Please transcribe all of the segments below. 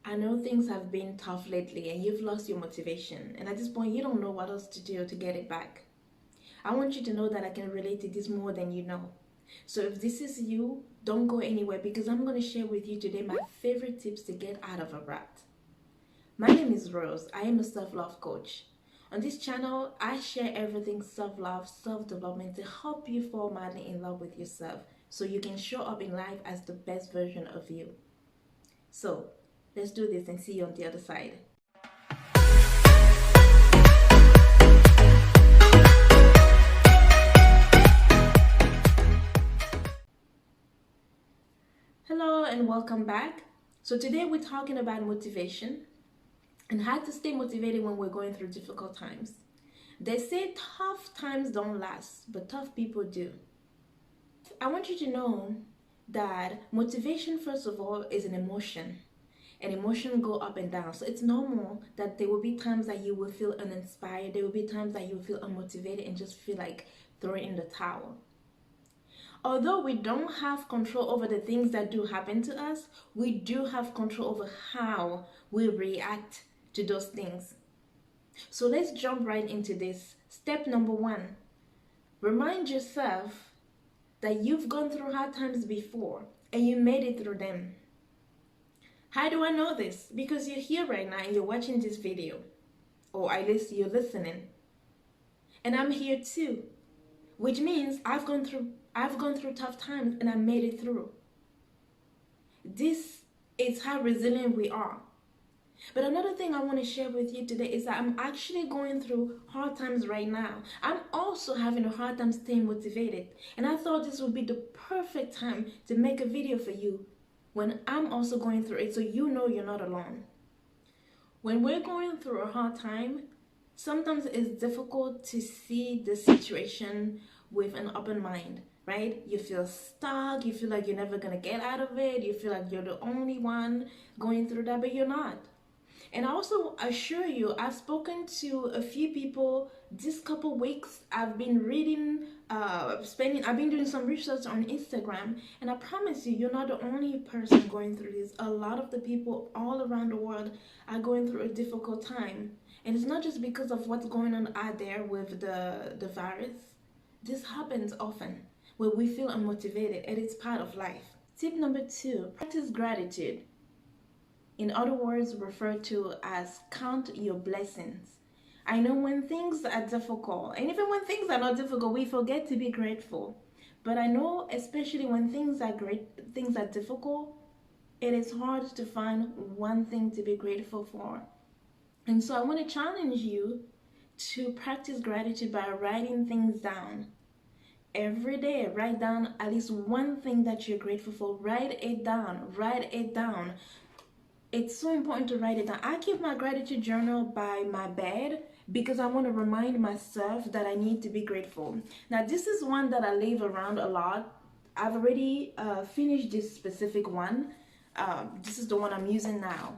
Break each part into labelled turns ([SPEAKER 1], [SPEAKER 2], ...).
[SPEAKER 1] I know things have been tough lately and you've lost your motivation, and at this point, you don't know what else to do to get it back. I want you to know that I can relate to this more than you know. So, if this is you, don't go anywhere because I'm going to share with you today my favorite tips to get out of a rut. My name is Rose. I am a self love coach. On this channel, I share everything self love, self development to help you fall madly in love with yourself so you can show up in life as the best version of you. So, let's do this and see you on the other side. Hello and welcome back. So, today we're talking about motivation and how to stay motivated when we're going through difficult times. They say tough times don't last, but tough people do. I want you to know that motivation, first of all, is an emotion. And emotion go up and down. So it's normal that there will be times that you will feel uninspired. There will be times that you will feel unmotivated and just feel like throwing in the towel. Although we don't have control over the things that do happen to us, we do have control over how we react to those things. So let's jump right into this. Step number 1, remind yourself that you've gone through hard times before and you made it through them. How do I know this? Because you're here right now and you're watching this video, or at least you're listening. And I'm here too, which means I've gone through tough times and I made it through. This is how resilient we are. But another thing I want to share with you today is that I'm actually going through hard times right now. I'm also having a hard time staying motivated. And I thought this would be the perfect time to make a video for you when I'm also going through it, so you know you're not alone. When we're going through a hard time, sometimes it's difficult to see the situation with an open mind, right? You feel stuck, you feel like you're never gonna get out of it, you feel like you're the only one going through that, but you're not. And I also assure you, I've spoken to a few people this couple weeks. I've been reading, I've been doing some research on Instagram, and I promise you, you're not the only person going through this. A lot of the people all around the world are going through a difficult time. And it's not just because of what's going on out there with the virus. This happens often where we feel unmotivated, and it's part of life. Tip number 2, practice gratitude. In other words, referred to as count your blessings. I know when things are difficult, and even when things are not difficult, we forget to be grateful. But I know, especially when things are difficult, it is hard to find one thing to be grateful for. And so I want to challenge you to practice gratitude by writing things down. Every day, write down at least one thing that you're grateful for. Write it down. Write it down. It's so important to write it down. I keep my gratitude journal by my bed because I want to remind myself that I need to be grateful. Now, this is one that I leave around a lot. I've already finished this specific one. This is the one I'm using now.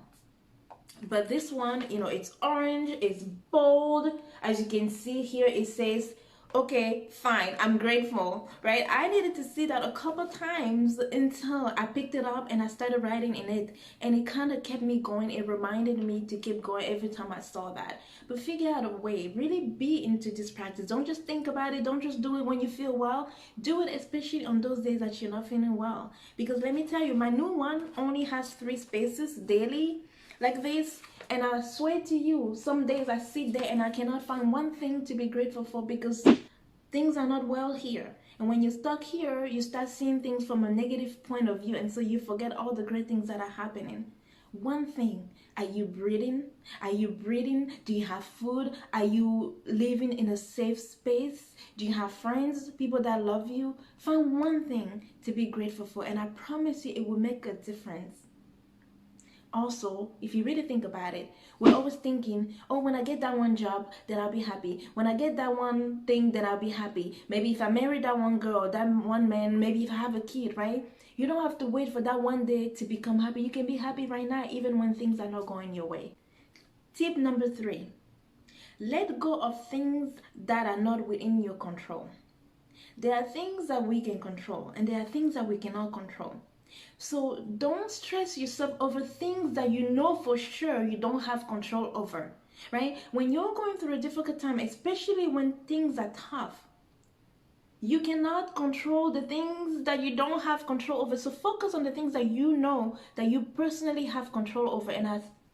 [SPEAKER 1] But this one, it's orange, it's bold. As you can see here, it says, okay, fine, I'm grateful, right? I needed to see that a couple times until I picked it up and I started writing in it, and it kind of kept me going. It reminded me to keep going every time I saw that. But figure out a way, really be into this practice. Don't just think about it. Don't just do it when you feel well. Do it especially on those days that you're not feeling well. Because let me tell you, my new one only has 3 spaces daily like this, and I swear to you, some days I sit there and I cannot find one thing to be grateful for because things are not well here. And when you're stuck here, you start seeing things from a negative point of view, and so you forget all the great things that are happening. One thing: are you breathing? Are you breathing? Do you have food? Are you living in a safe space? Do you have friends, people that love you? Find one thing to be grateful for, and I promise you it will make a difference. Also, if you really think about it, we're always thinking, oh, when I get that one job, then I'll be happy. When I get that one thing, then I'll be happy. Maybe if I marry that one girl, that one man, maybe if I have a kid, right? You don't have to wait for that one day to become happy. You can be happy right now, even when things are not going your way. Tip number 3, let go of things that are not within your control. There are things that we can control, and there are things that we cannot control. So don't stress yourself over things that you know for sure you don't have control over, right? When you're going through a difficult time, especially when things are tough, you cannot control the things that you don't have control over. So focus on the things that you know that you personally have control over. And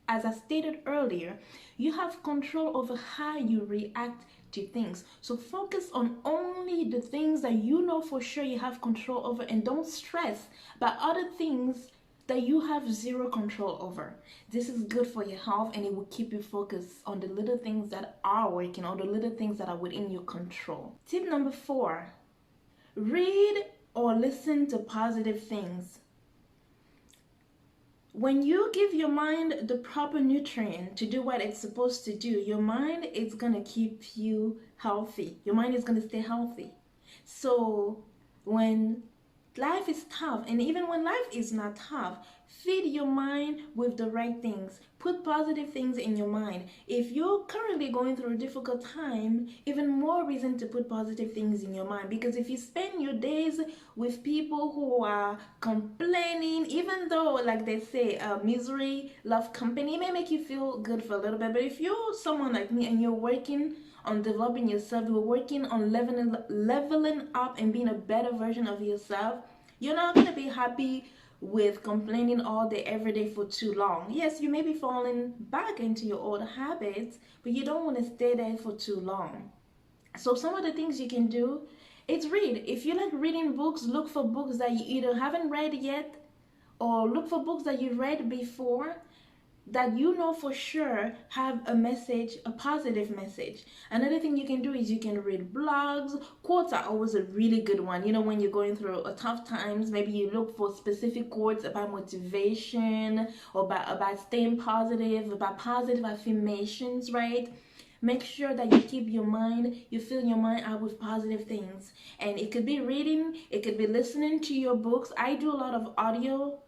[SPEAKER 1] as I stated earlier, you have control over how you react to things. So focus on only the things that you know for sure you have control over, and don't stress about other things that you have zero control over. This is good for your health, and it will keep you focused on the little things that are working, or the little things that are within your control. Tip number 4, read or listen to positive things. When you give your mind the proper nutrient to do what it's supposed to do, your mind is going to keep you healthy. Your mind is going to stay healthy. So when life is tough, and even when life is not tough, feed your mind with the right things. Put positive things in your mind. If you're currently going through a difficult time, even more reason to put positive things in your mind. Because if you spend your days with people who are complaining, even though, like they say, misery love company, may make you feel good for a little bit. But if you're someone like me and you're working on developing yourself, you're working on leveling up and being a better version of yourself, you're not going to be happy with complaining all day every day for too long. Yes, you may be falling back into your old habits, but you don't want to stay there for too long. So some of the things you can do is read. If you like reading books, look for books that you either haven't read yet, or look for books that you read before that you know for sure have a message, a positive message. Another thing you can do is you can read blogs. Quotes are always a really good one. You know, when you're going through a tough times, maybe you look for specific quotes about motivation, or about staying positive, about positive affirmations, right? Make sure that you keep your mind, you fill your mind out with positive things. And it could be reading, it could be listening to your books. I do a lot of audio.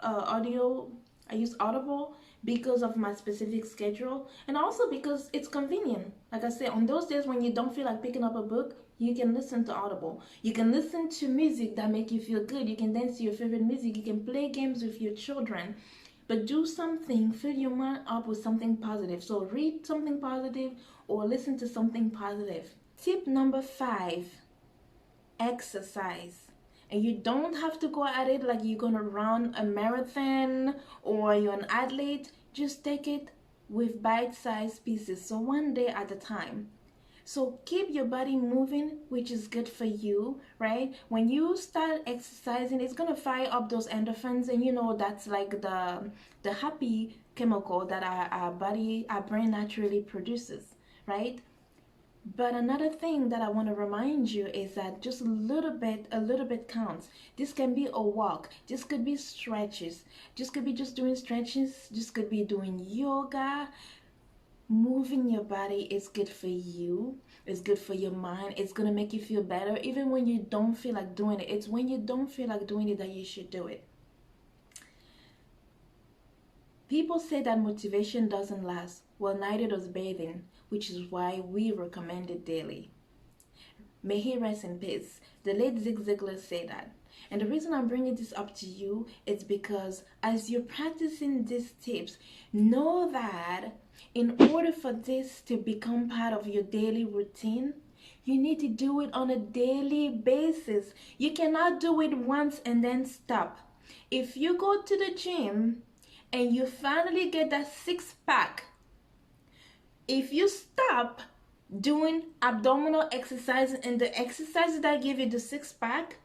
[SPEAKER 1] I use Audible because of my specific schedule, and also because it's convenient. Like I said, on those days when you don't feel like picking up a book, you can listen to Audible. You can listen to music that make you feel good. You can dance to your favorite music. You can play games with your children. But do something, fill your mind up with something positive. So read something positive or listen to something positive. Tip number 5, exercise. And you don't have to go at it like you're gonna run a marathon or you're an athlete. Just take it with bite-sized pieces, so one day at a time. So keep your body moving, which is good for you, right? When you start exercising, it's gonna fire up those endorphins, and you know that's like the happy chemical that our brain naturally produces, right? But another thing that I want to remind you is that just a little bit counts. This can be a walk. This could be stretches. This could be just doing stretches. This could be doing yoga. Moving your body is good for you. It's good for your mind. It's going to make you feel better. Even when you don't feel like doing it. It's when you don't feel like doing it that you should do it. People say that motivation doesn't last. Well, neither does bathing, which is why we recommend it daily. May he rest in peace. The late Zig Ziglar said that. And the reason I'm bringing this up to you is because as you're practicing these tips, know that in order for this to become part of your daily routine, you need to do it on a daily basis. You cannot do it once and then stop. If you go to the gym and you finally get that 6-pack, if you stop doing abdominal exercises and the exercises that give you the 6-pack,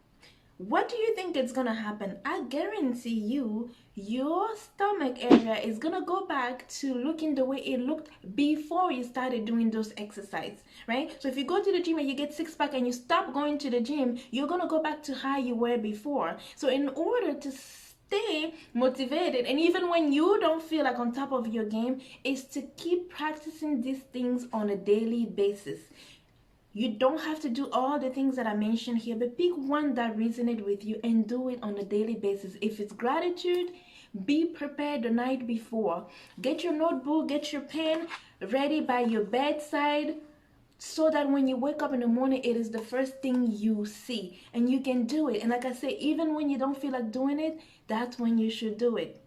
[SPEAKER 1] what do you think is going to happen? I guarantee you, your stomach area is going to go back to looking the way it looked before you started doing those exercises, right? So if you go to the gym and you get 6-pack and you stop going to the gym, you're going to go back to how you were before. So in order to stay motivated, and even when you don't feel like on top of your game, is to keep practicing these things on a daily basis. You don't have to do all the things that I mentioned here, but pick one that resonates with you and do it on a daily basis. If it's gratitude, be prepared the night before. Get your notebook, get your pen ready by your bedside so that when you wake up in the morning, it is the first thing you see and you can do it. And like I say, even when you don't feel like doing it, that's when you should do it.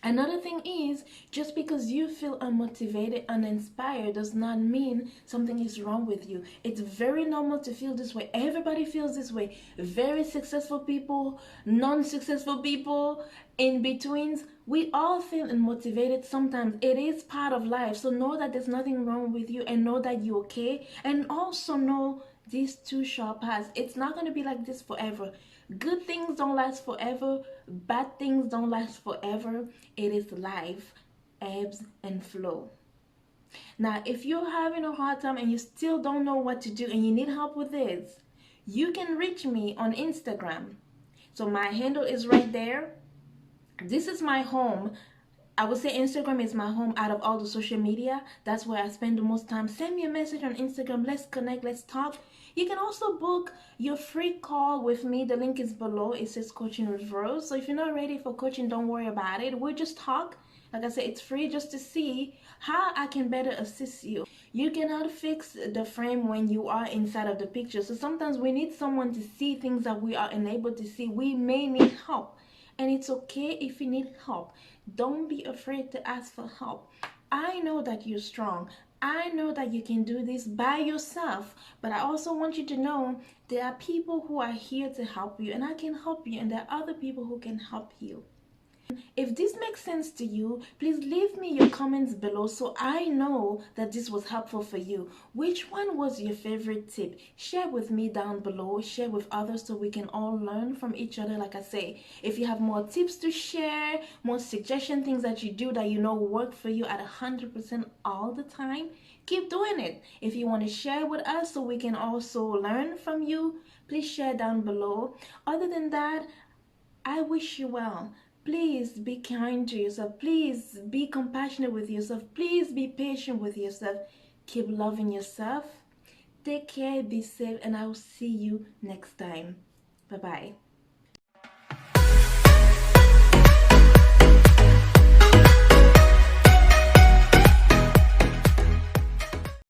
[SPEAKER 1] Another thing is, just because you feel unmotivated, uninspired, does not mean something is wrong with you. It's very normal to feel this way. Everybody feels this way. Very successful people, non-successful people, in betweens, we all feel unmotivated sometimes. It is part of life. So know that there's nothing wrong with you and know that you're okay. And also know these too shall pass. It's not going to be like this forever. Good things don't last forever. Bad things don't last forever. It is life, ebbs and flow. Now, if you're having a hard time and you still don't know what to do and you need help with this, you can reach me on Instagram. So my handle is right there. This is my home. I would say Instagram is my home out of all the social media. That's where I spend the most time. Send me a message on Instagram. Let's connect. Let's talk. You can also book your free call with me. The link is below. It says coaching referrals. So if you're not ready for coaching, don't worry about it. We'll just talk. Like I said, it's free just to see how I can better assist you. You cannot fix the frame when you are inside of the picture. So sometimes we need someone to see things that we are unable to see. We may need help. And it's okay if you need help. Don't be afraid to ask for help. I know that you're strong. I know that you can do this by yourself. But I also want you to know there are people who are here to help you. And I can help you. And there are other people who can help you. If this makes sense to you, please leave me your comments below so I know that this was helpful for you. Which one was your favorite tip? Share with me down below. Share with others so we can all learn from each other. Like I say, if you have more tips to share, more suggestion, things that you do that you know work for you at 100% all the time, keep doing it. If you want to share with us so we can also learn from you, please share down below. Other than that, I wish you well. Please be kind to yourself. Please be compassionate with yourself. Please be patient with yourself. Keep loving yourself. Take care, be safe, and I will see you next time. Bye-bye.